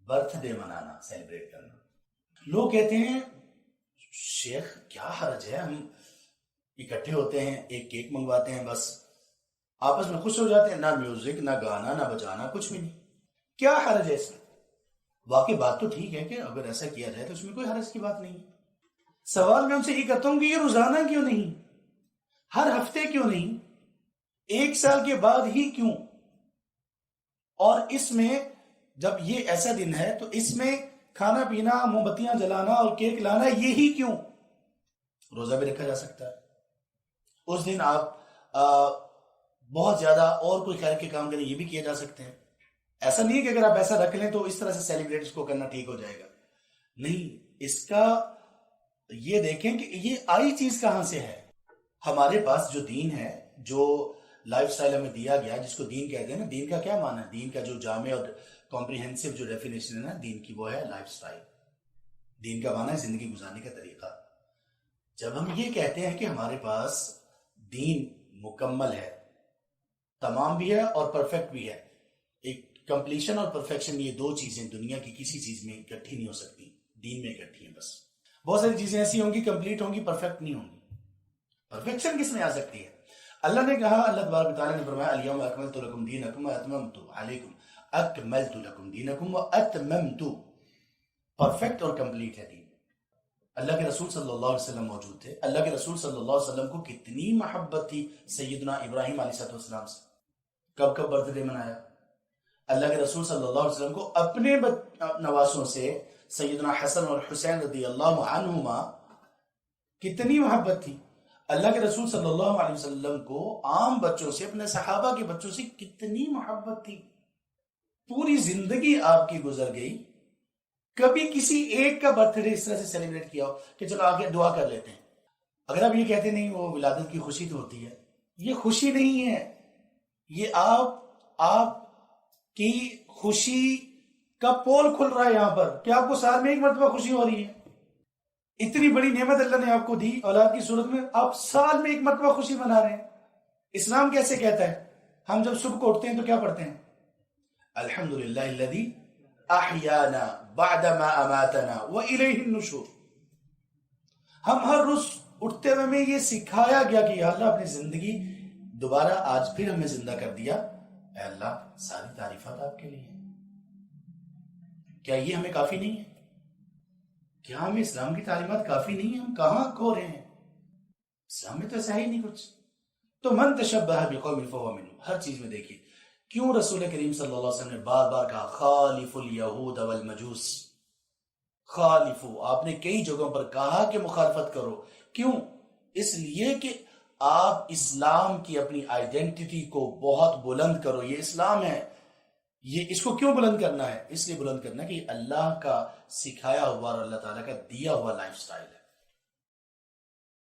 Birth day منانا، celebrate کرنا. لوگ کہتے ہیں شیخ کیا حرج ہے، ہم اکٹھے ہوتے ہیں، ایک کیک منگواتے ہیں، بس آپس میں خوش ہو جاتے ہیں، نہ میوزک نہ گانا نہ بجانا، کچھ بھی نہیں، کیا حرج ہے اس میں؟ واقعی بات تو ٹھیک ہے کہ اگر ایسا کیا جائے تو اس میں کوئی حرج کی بات نہیں ہے. سوال میں ان سے یہ کرتا ہوں کہ یہ روزانہ کیوں نہیں، ہر ہفتے کیوں نہیں، ایک سال کے بعد ہی کیوں؟ اور اس میں جب یہ ایسا دن ہے تو اس میں کھانا پینا، موم بتیاں جلانا اور کیک لانا یہی کیوں؟ روزہ بھی رکھا جا سکتا ہے اس دن، آپ بہت زیادہ اور کوئی خیر کے کام کریں، یہ بھی کیے جا سکتے ہیں. ایسا نہیں ہے کہ اگر آپ ایسا رکھ لیں تو اس طرح سے سیلیبریٹ اس کو کرنا ٹھیک ہو جائے گا، نہیں. اس کا یہ دیکھیں کہ یہ آئی چیز کہاں سے ہے. ہمارے پاس جو دین ہے، جو لائف سٹائل ہمیں دیا گیا، جس کو دین کہتے ہیں نا، دین کا کیا معنی ہے؟ دین کا جو جامع اور کمپریہنسو جو ڈیفینیشن ہے نا دین کی، وہ ہے لائف سٹائل. دین کا معنی ہے زندگی گزارنے کا طریقہ. جب ہم یہ کہتے ہیں کہ ہمارے پاس دین مکمل ہے، تمام بھی ہے اور پرفیکٹ بھی ہے، ایک کمپلیشن اور پرفیکشن، یہ دو چیزیں دنیا کی کسی چیز میں اکٹھی نہیں ہو سکتی، دین میں اکٹھی ہیں. بس بہت ساری چیزیں ایسی ہوں گی کمپلیٹ ہوں گی، پرفیکٹ نہیں ہوں گی. پرفیکشن کس میں آ سکتی ہے؟ اللہ نے کہا، اللہ تبارک تعالیٰ نے فرمایا الیوم اکملت لکم دینکم واتممت علیکم، اکملت لکم دینکم واتممت، پرفیکٹ اور کمپلیٹ ہے دین. اللہ کے رسول صلی اللہ علیہ وسلم موجود تھے. اللہ کے رسول صلی اللہ علیہ وسلم کو کتنی محبت تھی سیدنا ابراہیم علیہ السلام سے. کب کب برتھ ڈے منایا؟ اللہ کے رسول صلی اللہ علیہ وسلم کو اپنے نواسوں سے سیدنا حسن اور حسین رضی اللہ عنہما کتنی محبت تھی. اللہ کے رسول صلی اللہ علیہ وسلم کو عام بچوں سے، اپنے صحابہ کے بچوں سے کتنی محبت تھی. پوری زندگی آپ کی گزر گئی، کبھی کسی ایک کا برتھ ڈے اس طرح سے سیلیبریٹ کیا ہو کہ چلو آگے دعا کر لیتے ہیں؟ اگر آپ یہ کہتے نہیں وہ ولادت کی خوشی تو ہوتی ہے، یہ خوشی نہیں ہے. یہ آپ کی خوشی کا پول کھل رہا ہے یہاں پر کہ آپ کو سال میں ایک مرتبہ خوشی ہو رہی ہے. اتنی بڑی نعمت اللہ نے آپ کو دی اولاد کی صورت میں، آپ سال میں ایک مرتبہ خوشی منا رہے ہیں. اسلام کیسے کہتا ہے؟ ہم جب صبح کو اٹھتے ہیں تو کیا پڑھتے ہیں؟ الحمدللہ الذی احیانا بعد ما اماتنا والیہ النشور. ہم ہر روز اٹھتے ہوئے میں یہ سکھایا گیا کہ یا اللہ اپنی زندگی دوبارہ آج پھر ہمیں زندہ کر دیا، اے اللہ ساری تعریفات آپ کے لیے. کیا یہ ہمیں کافی نہیں ہے؟ کیا ہمیں اسلام کی تعلیمات کافی نہیں ہیں؟ ہم کہاں کھو رہے ہیں؟ اسلام میں تو ایسا ہی نہیں کچھ. تو من تشبہ بقوم فہو منہم، ہر چیز میں دیکھیے کیوں رسول کریم صلی اللہ علیہ وسلم نے بار بار کہا خالف الیہود والمجوس. خالفو، آپ نے کئی جگہوں پر کہا کہ مخالفت کرو. کیوں؟ اس لیے کہ آپ اسلام کی اپنی آئیڈینٹی کو بہت بلند کرو. یہ اسلام ہے، یہ اس کو کیوں بلند کرنا ہے؟ اس لیے بلند کرنا ہے کہ اللہ کا سکھایا ہوا اور اللہ تعالیٰ کا دیا ہوا لائف سٹائل ہے.